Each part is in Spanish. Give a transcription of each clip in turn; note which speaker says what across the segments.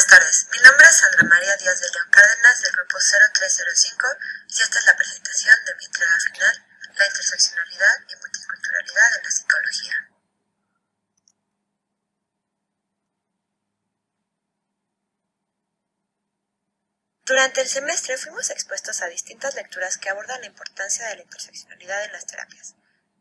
Speaker 1: tardes, mi nombre es Sandra María Díaz de León Cárdenas del grupo 0305 y esta es la presentación de mi entrega final, la interseccionalidad y multiculturalidad en la psicología. Durante el semestre fuimos expuestos a distintas lecturas que abordan la importancia de la interseccionalidad en las terapias.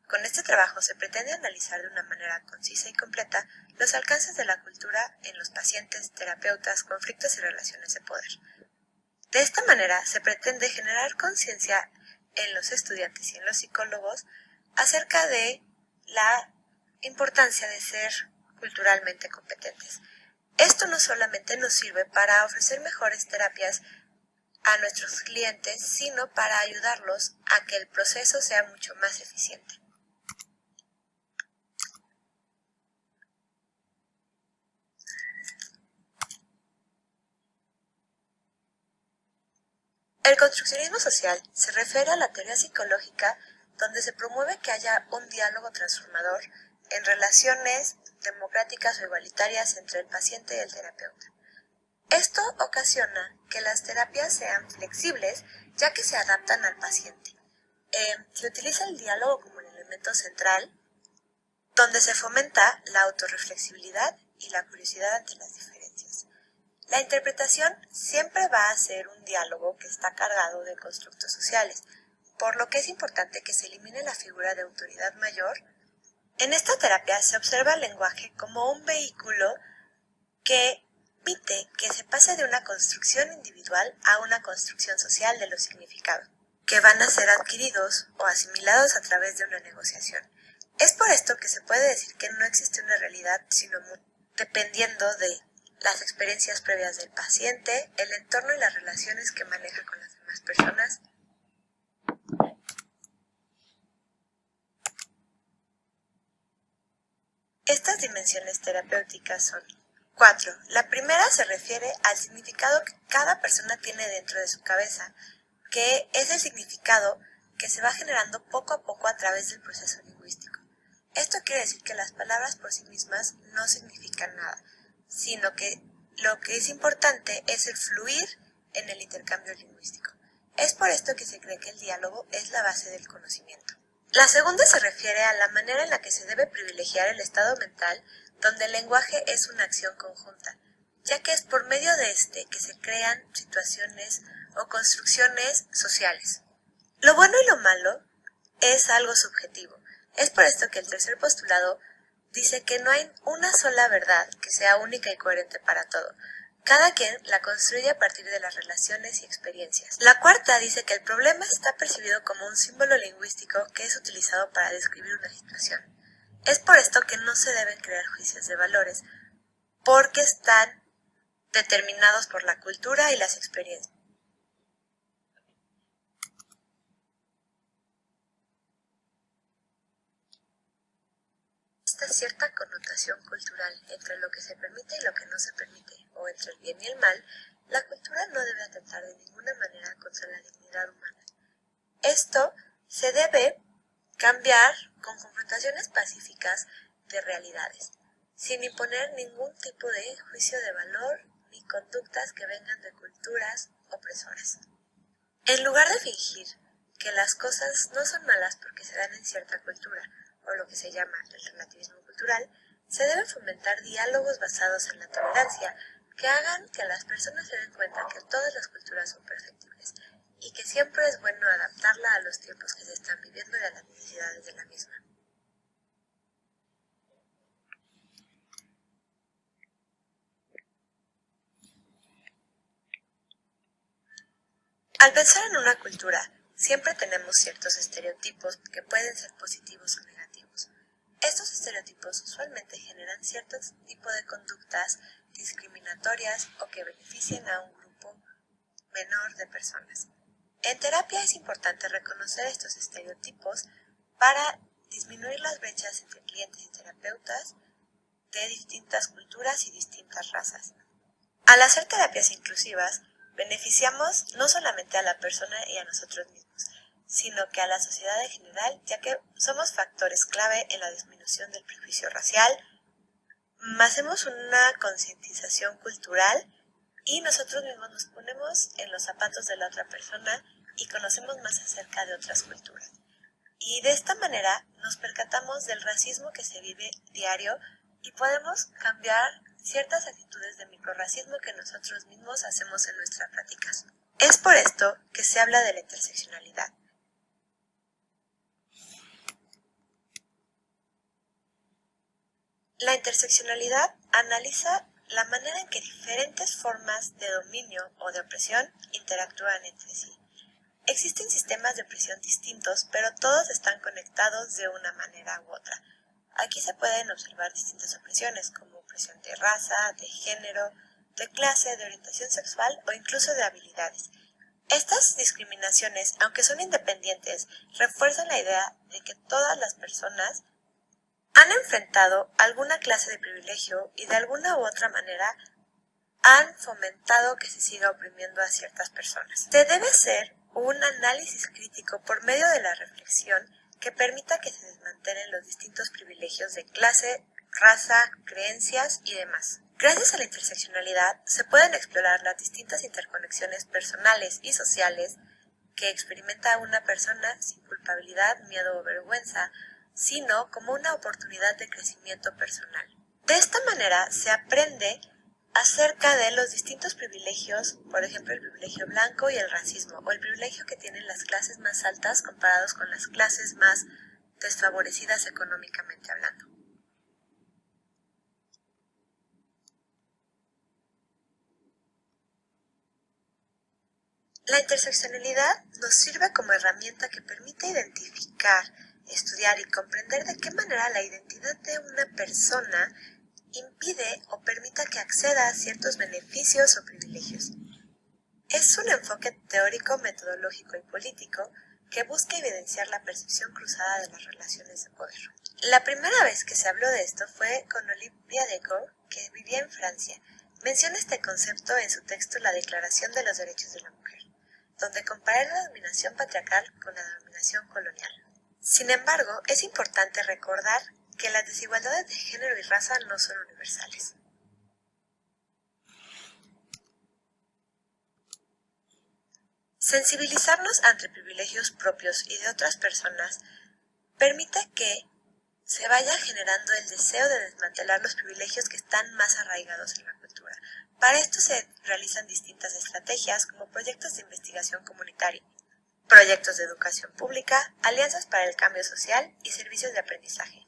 Speaker 1: Con este trabajo se pretende analizar de una manera concisa y completa los alcances de la cultura en los pacientes, terapeutas, conflictos y relaciones de poder. De esta manera se pretende generar conciencia en los estudiantes y en los psicólogos acerca de la importancia de ser culturalmente competentes. Esto no solamente nos sirve para ofrecer mejores terapias a nuestros clientes, sino para ayudarlos a que el proceso sea mucho más eficiente. El construccionismo social se refiere a la teoría psicológica donde se promueve que haya un diálogo transformador en relaciones democráticas o igualitarias entre el paciente y el terapeuta. Esto ocasiona que las terapias sean flexibles ya que se adaptan al paciente. Se utiliza el diálogo como el elemento central, donde se fomenta la autorreflexibilidad y la curiosidad ante las diferencias. La interpretación siempre va a ser un diálogo que está cargado de constructos sociales, por lo que es importante que se elimine la figura de autoridad mayor. En esta terapia se observa el lenguaje como un vehículo que permite que se pase de una construcción individual a una construcción social de los significados, que van a ser adquiridos o asimilados a través de una negociación. Es por esto que se puede decir que no existe una realidad, sino dependiendo de las experiencias previas del paciente, el entorno y las relaciones que maneja con las demás personas. Estas dimensiones terapéuticas son 4. La primera se refiere al significado que cada persona tiene dentro de su cabeza, que es el significado que se va generando poco a poco a través del proceso lingüístico. Esto quiere decir que las palabras por sí mismas no significan nada, sino que lo que es importante es el fluir en el intercambio lingüístico. Es por esto que se cree que el diálogo es la base del conocimiento. La segunda se refiere a la manera en la que se debe privilegiar el estado mental, donde el lenguaje es una acción conjunta, ya que es por medio de este que se crean situaciones o construcciones sociales. Lo bueno y lo malo es algo subjetivo. Es por esto que el tercer postulado dice que no hay una sola verdad que sea única y coherente para todo. Cada quien la construye a partir de las relaciones y experiencias. La cuarta dice que el problema está percibido como un símbolo lingüístico que es utilizado para describir una situación. Es por esto que no se deben crear juicios de valores, porque están determinados por la cultura y las experiencias. Esta cierta connotación cultural entre lo que se permite y lo que no se permite, o entre el bien y el mal, la cultura no debe atentar de ninguna manera contra la dignidad humana. Esto se debe cambiar con confrontaciones pacíficas de realidades, sin imponer ningún tipo de juicio de valor ni conductas que vengan de culturas opresoras. En lugar de fingir que las cosas no son malas porque se dan en cierta cultura, o lo que se llama el relativismo cultural, se deben fomentar diálogos basados en la tolerancia que hagan que las personas se den cuenta que todas las culturas son perfectibles y que siempre es bueno adaptarla a los tiempos que se están viviendo y a las necesidades de la misma. Al pensar en una cultura, siempre tenemos ciertos estereotipos que pueden ser positivos o negativos. Estos estereotipos usualmente generan cierto tipo de conductas discriminatorias o que beneficien a un grupo menor de personas. En terapia es importante reconocer estos estereotipos para disminuir las brechas entre clientes y terapeutas de distintas culturas y distintas razas. Al hacer terapias inclusivas, beneficiamos no solamente a la persona y a nosotros mismos, sino que a la sociedad en general, ya que somos factores clave en la disminución del prejuicio racial. Hacemos una concientización cultural y nosotros mismos nos ponemos en los zapatos de la otra persona y conocemos más acerca de otras culturas. Y de esta manera nos percatamos del racismo que se vive diario y podemos cambiar ciertas actitudes de microrracismo que nosotros mismos hacemos en nuestras prácticas. Es por esto que se habla de la interseccionalidad. La interseccionalidad analiza la manera en que diferentes formas de dominio o de opresión interactúan entre sí. Existen sistemas de opresión distintos, pero todos están conectados de una manera u otra. Aquí se pueden observar distintas opresiones, como opresión de raza, de género, de clase, de orientación sexual o incluso de habilidades. Estas discriminaciones, aunque son independientes, refuerzan la idea de que todas las personas han enfrentado alguna clase de privilegio y de alguna u otra manera han fomentado que se siga oprimiendo a ciertas personas. Se debe hacer un análisis crítico por medio de la reflexión que permita que se desmantelen los distintos privilegios de clase, raza, creencias y demás. Gracias a la interseccionalidad se pueden explorar las distintas interconexiones personales y sociales que experimenta una persona sin culpabilidad, miedo o vergüenza, sino como una oportunidad de crecimiento personal. De esta manera se aprende acerca de los distintos privilegios, por ejemplo el privilegio blanco y el racismo, o el privilegio que tienen las clases más altas comparados con las clases más desfavorecidas económicamente hablando. La interseccionalidad nos sirve como herramienta que permite identificar, estudiar y comprender de qué manera la identidad de una persona impide o permita que acceda a ciertos beneficios o privilegios. Es un enfoque teórico, metodológico y político que busca evidenciar la percepción cruzada de las relaciones de poder. La primera vez que se habló de esto fue con Olivia Deco, que vivía en Francia. Menciona este concepto en su texto La Declaración de los Derechos de la Mujer, donde compara la dominación patriarcal con la dominación colonial. Sin embargo, es importante recordar que las desigualdades de género y raza no son universales. Sensibilizarnos ante privilegios propios y de otras personas permite que se vaya generando el deseo de desmantelar los privilegios que están más arraigados en la cultura. Para esto se realizan distintas estrategias como proyectos de investigación comunitaria, proyectos de educación pública, alianzas para el cambio social y servicios de aprendizaje,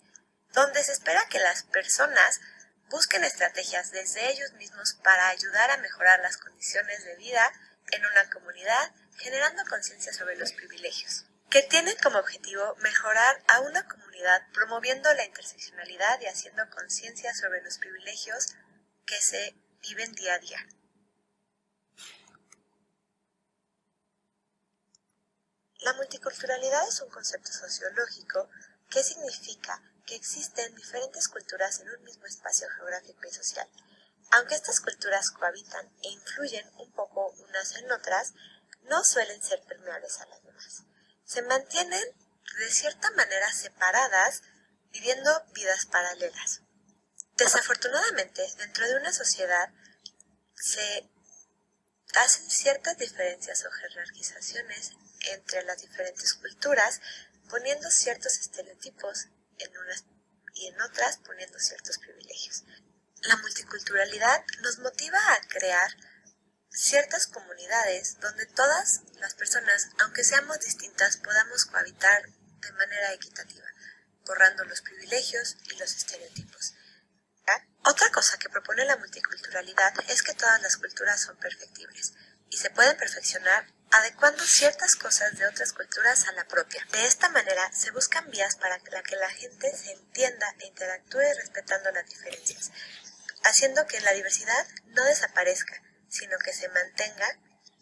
Speaker 1: donde se espera que las personas busquen estrategias desde ellos mismos para ayudar a mejorar las condiciones de vida en una comunidad, generando conciencia sobre los privilegios, que tienen como objetivo mejorar a una comunidad promoviendo la interseccionalidad y haciendo conciencia sobre los privilegios que se viven día a día. La multiculturalidad es un concepto sociológico que significa que existen diferentes culturas en un mismo espacio geográfico y social. Aunque estas culturas cohabitan e influyen un poco unas en otras, no suelen ser permeables a las demás. Se mantienen de cierta manera separadas, viviendo vidas paralelas. Desafortunadamente, dentro de una sociedad se hacen ciertas diferencias o jerarquizaciones entre las diferentes culturas, poniendo ciertos estereotipos en unas y en otras poniendo ciertos privilegios. La multiculturalidad nos motiva a crear ciertas comunidades donde todas las personas, aunque seamos distintas, podamos cohabitar de manera equitativa, borrando los privilegios y los estereotipos. Otra cosa que propone la multiculturalidad es que todas las culturas son perfectibles y se pueden perfeccionar adecuando ciertas cosas de otras culturas a la propia. De esta manera se buscan vías para que la gente se entienda e interactúe respetando las diferencias, haciendo que la diversidad no desaparezca, sino que se mantenga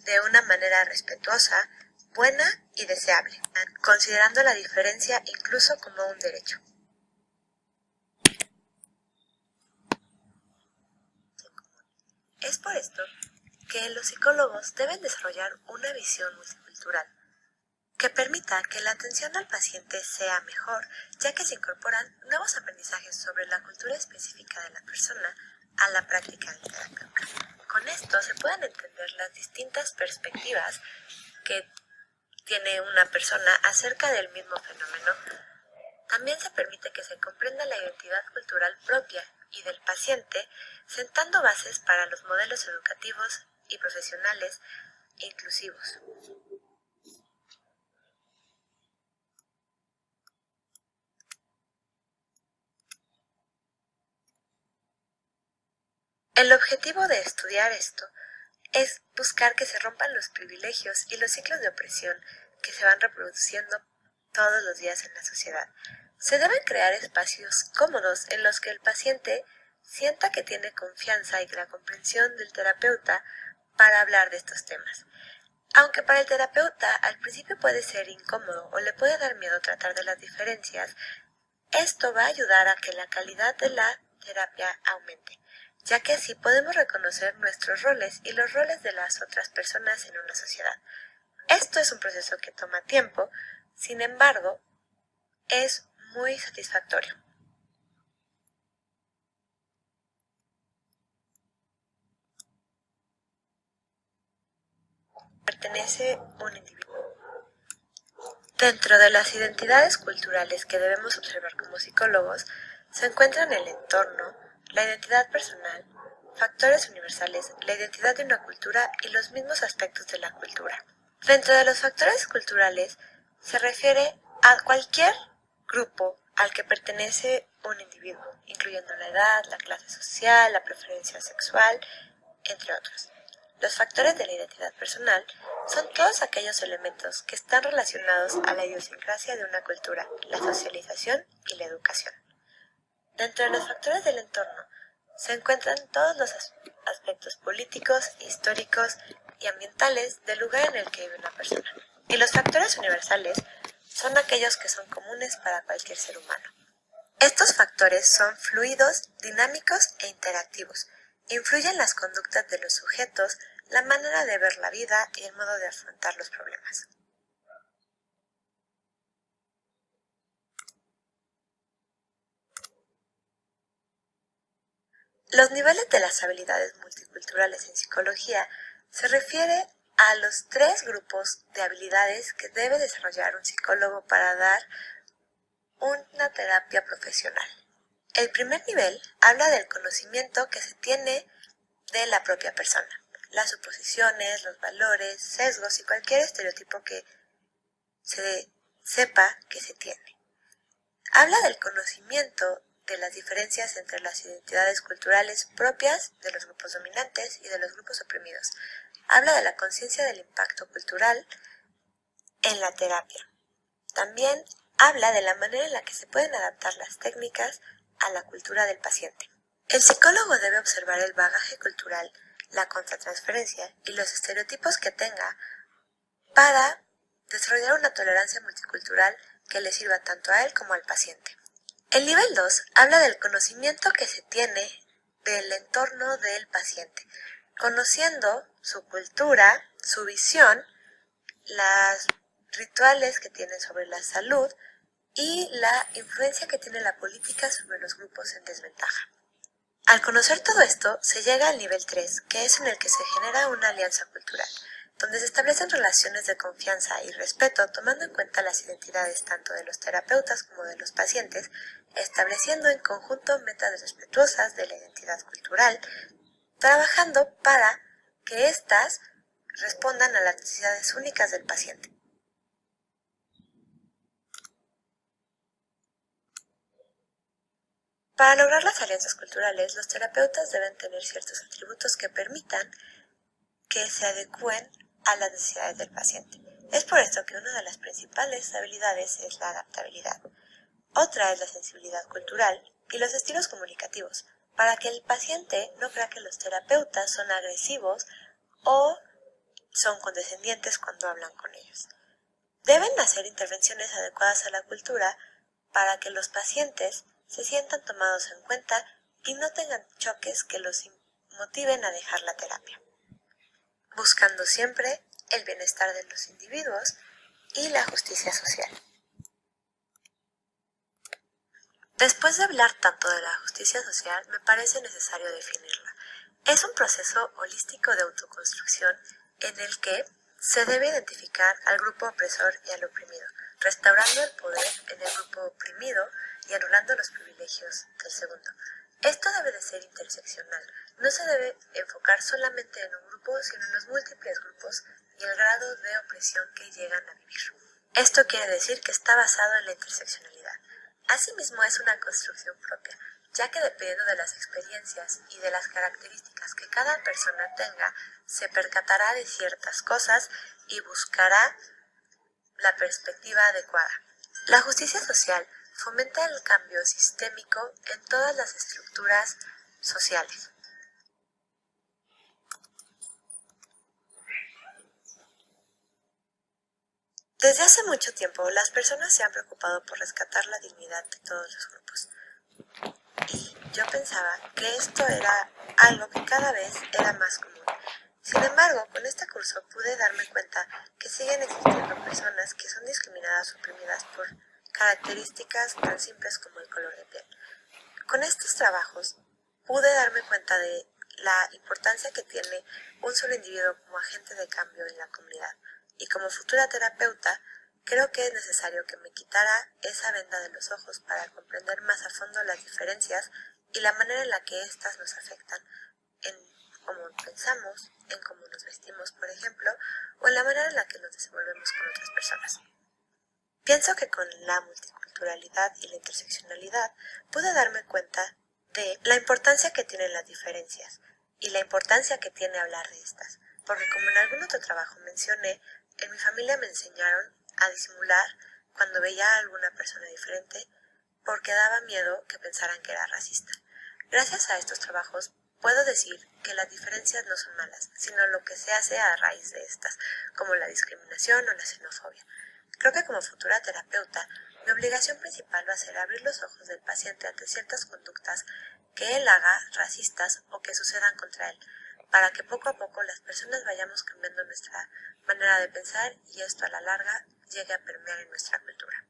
Speaker 1: de una manera respetuosa, buena y deseable, considerando la diferencia incluso como un derecho. Es por esto que los psicólogos deben desarrollar una visión multicultural que permita que la atención al paciente sea mejor, ya que se incorporan nuevos aprendizajes sobre la cultura específica de la persona a la práctica del terapeuta. Con esto se pueden entender las distintas perspectivas que tiene una persona acerca del mismo fenómeno. También se permite que se comprenda la identidad cultural propia y del paciente, sentando bases para los modelos educativos y profesionales inclusivos. El objetivo de estudiar esto es buscar que se rompan los privilegios y los ciclos de opresión que se van reproduciendo todos los días en la sociedad. Se deben crear espacios cómodos en los que el paciente sienta que tiene confianza y la comprensión del terapeuta para hablar de estos temas. Aunque para el terapeuta al principio puede ser incómodo o le puede dar miedo tratar de las diferencias, esto va a ayudar a que la calidad de la terapia aumente, ya que así podemos reconocer nuestros roles y los roles de las otras personas en una sociedad. Esto es un proceso que toma tiempo, sin embargo, es muy satisfactorio. Pertenece un individuo. Dentro de las identidades culturales que debemos observar como psicólogos, se encuentran el entorno, la identidad personal, factores universales, la identidad de una cultura y los mismos aspectos de la cultura. Dentro de los factores culturales se refiere a cualquier grupo al que pertenece un individuo, incluyendo la edad, la clase social, la preferencia sexual, entre otros. Los factores de la identidad personal son todos aquellos elementos que están relacionados a la idiosincrasia de una cultura, la socialización y la educación. Dentro de los factores del entorno se encuentran todos los aspectos políticos, históricos y ambientales del lugar en el que vive una persona. Y los factores universales son aquellos que son comunes para cualquier ser humano. Estos factores son fluidos, dinámicos e interactivos. Influyen las conductas de los sujetos, la manera de ver la vida y el modo de afrontar los problemas. Los niveles de las habilidades multiculturales en psicología se refiere a los 3 grupos de habilidades que debe desarrollar un psicólogo para dar una terapia profesional. El primer nivel habla del conocimiento que se tiene de la propia persona, las suposiciones, los valores, sesgos y cualquier estereotipo que se sepa que se tiene. Habla del conocimiento de las diferencias entre las identidades culturales propias de los grupos dominantes y de los grupos oprimidos. Habla de la conciencia del impacto cultural en la terapia. También habla de la manera en la que se pueden adaptar las técnicas a la cultura del paciente. El psicólogo debe observar el bagaje cultural, la contratransferencia y los estereotipos que tenga para desarrollar una tolerancia multicultural que le sirva tanto a él como al paciente. El nivel 2 habla del conocimiento que se tiene del entorno del paciente, conociendo su cultura, su visión, los rituales que tienen sobre la salud y la influencia que tiene la política sobre los grupos en desventaja. Al conocer todo esto, se llega al nivel 3, que es en el que se genera una alianza cultural, donde se establecen relaciones de confianza y respeto tomando en cuenta las identidades tanto de los terapeutas como de los pacientes, estableciendo en conjunto metas respetuosas de la identidad cultural, trabajando para que éstas respondan a las necesidades únicas del paciente. Para lograr las alianzas culturales, los terapeutas deben tener ciertos atributos que permitan que se adecúen a las necesidades del paciente. Es por esto que una de las principales habilidades es la adaptabilidad. Otra es la sensibilidad cultural y los estilos comunicativos, para que el paciente no crea que los terapeutas son agresivos o son condescendientes cuando hablan con ellos. Deben hacer intervenciones adecuadas a la cultura para que los pacientes se sientan tomados en cuenta y no tengan choques que los motiven a dejar la terapia, buscando siempre el bienestar de los individuos y la justicia social. Después de hablar tanto de la justicia social, me parece necesario definirla. Es un proceso holístico de autoconstrucción en el que se debe identificar al grupo opresor y al oprimido, restaurando el poder en el grupo oprimido y anulando los privilegios del segundo. Esto debe de ser interseccional, no se debe enfocar solamente en un grupo, sino en los múltiples grupos y el grado de opresión que llegan a vivir. Esto quiere decir que está basado en la interseccionalidad. Asimismo, es una construcción propia, ya que dependiendo de las experiencias y de las características que cada persona tenga, se percatará de ciertas cosas y buscará la perspectiva adecuada. La justicia social fomenta el cambio sistémico en todas las estructuras sociales. Desde hace mucho tiempo, las personas se han preocupado por rescatar la dignidad de todos los grupos. Y yo pensaba que esto era algo que cada vez era más común. Sin embargo, con este curso pude darme cuenta que siguen existiendo personas que son discriminadas o oprimidas por características tan simples como el color de piel. Con estos trabajos pude darme cuenta de la importancia que tiene un solo individuo como agente de cambio en la comunidad. Y como futura terapeuta, creo que es necesario que me quitara esa venda de los ojos para comprender más a fondo las diferencias y la manera en la que éstas nos afectan, en cómo pensamos, en cómo nos vestimos, por ejemplo, o en la manera en la que nos desenvolvemos con otras personas. Pienso que con la multiculturalidad y la interseccionalidad pude darme cuenta de la importancia que tienen las diferencias y la importancia que tiene hablar de estas, porque como en algún otro trabajo mencioné, en mi familia me enseñaron a disimular cuando veía a alguna persona diferente porque daba miedo que pensaran que era racista. Gracias a estos trabajos puedo decir que las diferencias no son malas, sino lo que se hace a raíz de estas, como la discriminación o la xenofobia. Creo que como futura terapeuta, mi obligación principal va a ser abrir los ojos del paciente ante ciertas conductas que él haga racistas o que sucedan contra él, para que poco a poco las personas vayamos cambiando nuestra manera de pensar y esto a la larga llegue a permear en nuestra cultura.